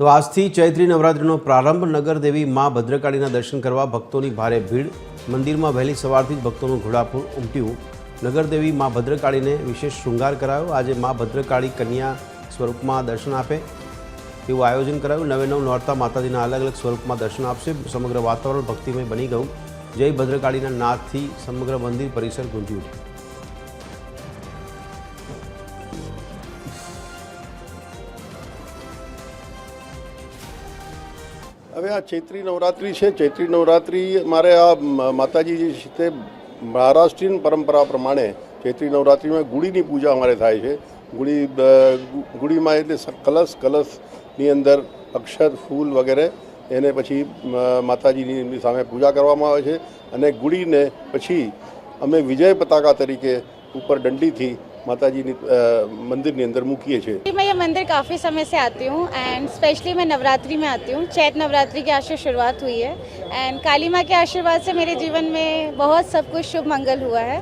તો આજથી ચૈત્રી નવરાત્રિનો પ્રારંભ નગરદેવી મા ભદ્રકાળીના દર્શન કરવા ભક્તોની ભારે ભીડ। મંદિરમાં વહેલી સવારથી જ ભક્તોનું ઘોડાપૂર ઉમટ્યું। નગરદેવી મા ભદ્રકાળીને વિશેષ શૃંગાર કરાયો। આજે મા ભદ્રકાળી કન્યા સ્વરૂપમાં દર્શન આપે તેવું આયોજન કરાયું। નવે નવ નોરતા માતાજીના અલગ અલગ સ્વરૂપમાં દર્શન આપશે। સમગ્ર વાતાવરણ ભક્તિમય બની ગયું। જય ભદ્રકાળીના નાદથી સમગ્ર મંદિર પરિસર ગુંજી ઉઠ્યું। હવે આ ચૈત્રી નવરાત્રિ છે। ચૈત્રી નવરાત્રિ મારે આ માતાજી છે મહારાષ્ટ્રીયન પરંપરા પ્રમાણે ચૈત્રી નવરાત્રિમાં ગુડીની પૂજા અમારે થાય છે। ગુડીમાં એટલે કલશની અંદર અક્ષત ફૂલ વગેરે એને પછી માતાજીની સામે પૂજા કરવામાં આવે છે અને ગુડીને પછી અમે વિજય પતાકા તરીકે ઉપર દંડીથી माताजी मंदिर के अंदर मूकिए छे। मैं ये मंदिर काफ़ी समय से आती हूँ एंड स्पेशली मैं नवरात्रि में आती हूँ। चैत नवरात्रि की आज से शुरुआत हुई है एंड काली माँ के आशीर्वाद से मेरे जीवन में बहुत सब कुछ शुभ मंगल हुआ है।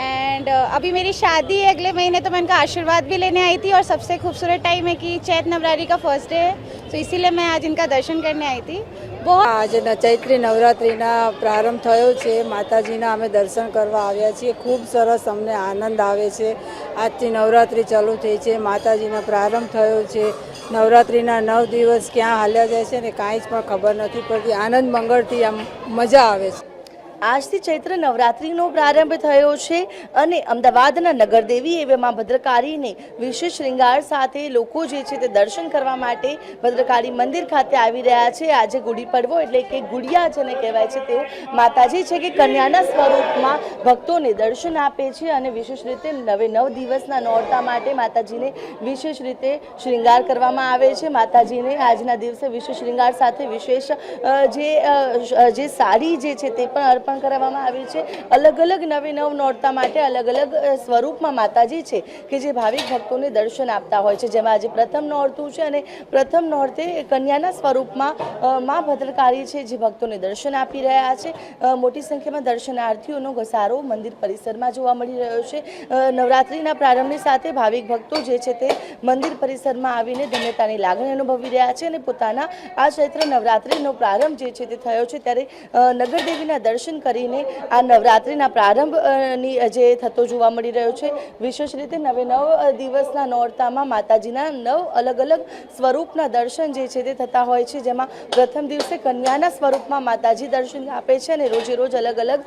एंड अभी मेरी शादी है अगले महीने, तो मैं उनका आशीर्वाद भी लेने आई थी और सबसे खूबसूरत टाइम है कि चैत नवरात्रि का फर्स्ट डे है, तो इसीलिए मैं आज इनका दर्शन करने आई थी। बहुत आज चैत्री नवरात्रिना प्रारंभ थयो छे। माताजीना अमे दर्शन करवा आव्या छीए। खूब सरस अमने आनंद आवे छे। आजथी नवरात्रि चालू थई छे, माताजीनो प्रारंभ थयो छे। नवरात्रिना 9 दिवस क्या हाल्या जाय छे ने कांई ज पण खबर नथी पड़ती। आनंद मंगळथी आम मजा आवे छे। આજથી ચૈત્ર નવરાત્રિનો પ્રારંભ થયો છે અને અમદાવાદના નગરદેવી એવા મા ભદ્રકાળીને વિશેષ શ્રૃંગાર સાથે લોકો જે છે તે દર્શન કરવા માટે ભદ્રકાળી મંદિર ખાતે આવી રહ્યા છે। આજે ગુડી પડવો એટલે કે ગુડિયા જેને કહેવાય છે તેઓ માતાજી છે કે કન્યાના સ્વરૂપમાં ભક્તોને દર્શન આપે છે અને વિશેષ રીતે 9 દિવસના નોરતા માટે માતાજીને વિશેષ રીતે શ્રૃંગાર કરવામાં આવે છે। માતાજીને આજના દિવસે વિશેષ શ્રૃંગાર સાથે વિશેષ જે સાડી જે છે તે પણ અર્પણ કરવામાં આવી છે। અલગ અલગ નવે નવ નોરતા માટે અલગ અલગ સ્વરૂપમાં માતાજી છે કે જે ભાવિક ભક્તોને દર્શન આપતા હોય છે। જેમાં આજે પ્રથમ નોરતું છે અને પ્રથમ નોરતે કન્યાના સ્વરૂપમાં મા ભદ્રકાળી છે જે ભક્તોને દર્શન આપી રહ્યા છે। મોટી સંખ્યામાં દર્શનાર્થીઓનો ઘસારો મંદિર પરિસરમાં જોવા મળી રહ્યો છે। નવરાત્રિના પ્રારંભની સાથે ભાવિક ભક્તો જે છે તે મંદિર પરિસરમાં આવીને ધન્યતાની લાગણી અનુભવી રહ્યા છે અને પોતાના આ ચૈત્ર નવરાત્રિનો પ્રારંભ જે છે તે થયો છે ત્યારે નગરદેવીના દર્શન કરીને આ નવરાત્રિના પ્રારંભની જે થતો જોવા મળી રહ્યો છે। વિશેષ રીતે 9 દિવસના નોરતામાં માતાજીના 9 અલગ અલગ સ્વરૂપના દર્શન જે છે તે થતા હોય છે। જેમાં પ્રથમ દિવસે કન્યાના સ્વરૂપમાં માતાજી દર્શન આપે છે અને રોજે રોજ અલગ અલગ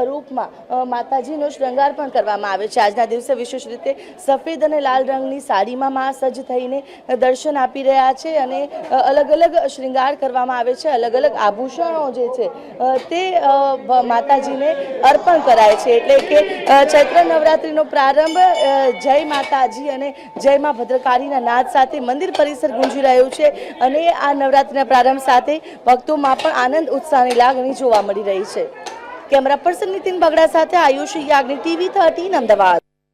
રૂપમાં માતાજીનો શ્રૃંગાર પણ કરવામાં આવે છે। આજના દિવસે વિશેષ રીતે સફેદ અને લાલ રંગની સાડીમાં મા સજ્જ થઈને દર્શન આપી રહ્યા છે અને અલગ અલગ શ્રૃંગાર કરવામાં આવે છે। અલગ અલગ આભૂષણો જે છે તે માતાજીને અર્પણ કરાય છે। એટલે કે ચૈત્ર નવરાત્રિનો પ્રારંભ જય માતાજી અને જય મા ભદ્રકાળીના નાદ સાથે મંદિર પરિસર ગુંજી રહ્યું છે અને આ નવરાત્રિના પ્રારંભ સાથે ભક્તોમાં પણ આનંદ ઉત્સાહની લાગણી જોવા મળી રહી છે। કેમેરા પર્સન નીતિન બગડા સાથે આયુષ યાજ્ઞિક TV 13 અમદાવાદ।